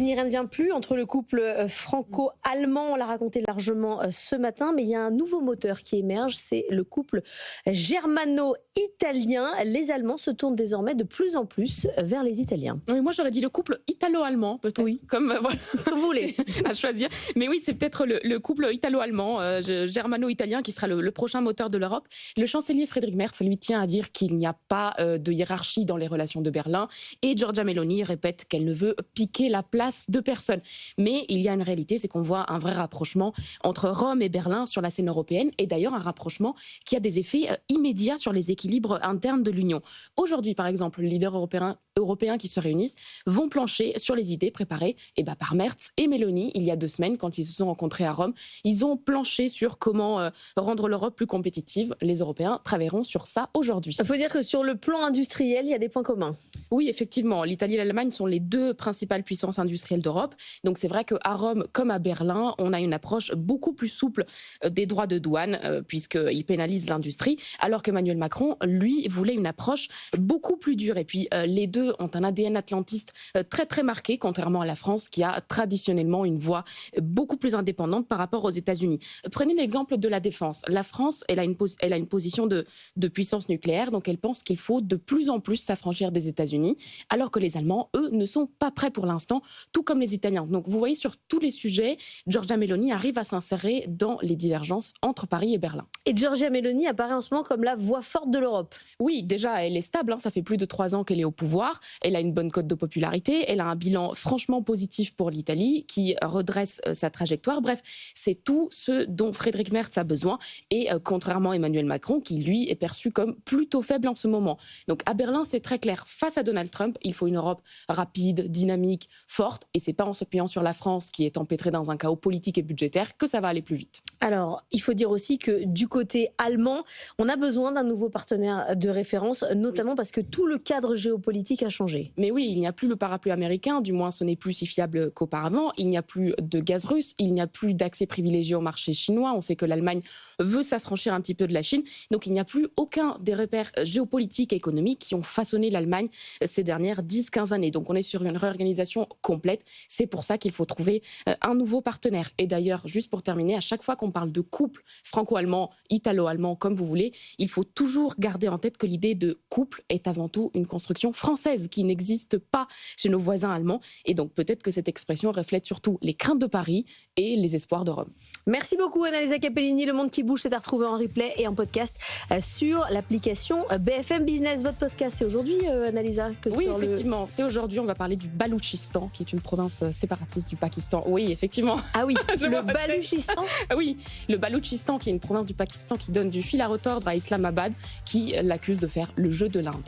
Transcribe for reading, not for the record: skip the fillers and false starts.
Capellini, rien ne vient plus entre le couple franco-allemand, on l'a raconté largement ce matin, mais il y a un nouveau moteur qui émerge, c'est le couple germano-italien. Les Allemands se tournent désormais de plus en plus vers les Italiens. Oui, moi j'aurais dit le couple italo-allemand, peut-être. Oui. Comme vous voulez. À choisir. Mais oui, c'est peut-être le couple italo-allemand, germano-italien, qui sera le prochain moteur de l'Europe. Le chancelier Friedrich Merz, lui, tient à dire qu'il n'y a pas de hiérarchie dans les relations de Berlin. Et Giorgia Meloni répète qu'elle ne veut piquer la place de personne. Mais il y a une réalité, c'est qu'on voit un vrai rapprochement entre Rome et Berlin sur la scène européenne. Et d'ailleurs, un rapprochement qui a des effets immédiats sur les équilibres internes de l'Union. Aujourd'hui, par exemple, les leaders européens qui se réunissent vont plancher sur les idées préparées par Merz et Meloni il y a 2 semaines quand ils se sont rencontrés à Rome. Ils ont planché sur comment rendre l'Europe plus compétitive. Les Européens travailleront sur ça aujourd'hui. Il faut dire que sur le plan industriel, il y a des points communs. Oui, effectivement. L'Italie et l'Allemagne sont les 2 principales puissances industrielles d'Europe. Donc c'est vrai qu'à Rome comme à Berlin, on a une approche beaucoup plus souple des droits de douane puisqu'ils pénalisent l'industrie, alors qu'Emmanuel Macron, lui, voulait une approche beaucoup plus dure. Et puis les 2 ont un ADN atlantiste très très marqué, contrairement à la France qui a traditionnellement une voix beaucoup plus indépendante par rapport aux États-Unis. Prenez l'exemple de la défense. La France, elle a une position de puissance nucléaire, donc elle pense qu'il faut de plus en plus s'affranchir des États-Unis, alors que les Allemands, eux, ne sont pas prêts pour l'instant, tout comme les Italiens. Donc vous voyez, sur tous les sujets, Giorgia Meloni arrive à s'insérer dans les divergences entre Paris et Berlin. Et Giorgia Meloni apparaît en ce moment comme la voix forte de l'Europe. Oui, déjà, elle est stable, ça fait plus de 3 ans qu'elle est au pouvoir, elle a une bonne cote de popularité, elle a un bilan franchement positif pour l'Italie, qui redresse sa trajectoire. Bref, c'est tout ce dont Friedrich Merz a besoin, et contrairement à Emmanuel Macron, qui lui est perçu comme plutôt faible en ce moment. Donc à Berlin, c'est très clair, face à Donald Trump, il faut une Europe rapide, dynamique, forte, et c'est pas en s'appuyant sur la France, qui est empêtrée dans un chaos politique et budgétaire, que ça va aller plus vite. Alors, il faut dire aussi que du côté allemand, on a besoin d'un nouveau partenaire de référence, notamment parce que tout le cadre géopolitique a changé. Mais oui, il n'y a plus le parapluie américain, du moins ce n'est plus si fiable qu'auparavant. Il n'y a plus de gaz russe, il n'y a plus d'accès privilégié au marché chinois. On sait que l'Allemagne veut s'affranchir un petit peu de la Chine. Donc il n'y a plus aucun des repères géopolitiques et économiques qui ont façonné l'Allemagne ces dernières 10-15 années. Donc on est sur une réorganisation complète. C'est pour ça qu'il faut trouver un nouveau partenaire. Et d'ailleurs, juste pour terminer, à chaque fois qu'on parle de couple franco-allemand, italo-allemand, comme vous voulez, il faut toujours garder en tête que l'idée de couple est avant tout une construction française qui n'existe pas chez nos voisins allemands. Et donc peut-être que cette expression reflète surtout les craintes de Paris et les espoirs de Rome. Merci beaucoup Annalisa Capellini. Le Monde qui bouge, c'est à retrouver en replay et en podcast sur l'application BFM Business. Votre podcast, c'est aujourd'hui, Annalisa? Oui, effectivement. C'est aujourd'hui, on va parler du Baloutchistan, qui est une province séparatiste du Pakistan. Oui, effectivement. Ah oui, le Baloutchistan. Oui, le Baloutchistan, qui est une province du Pakistan qui donne du fil à retordre à Islamabad, qui l'accuse de faire le jeu de l'Inde.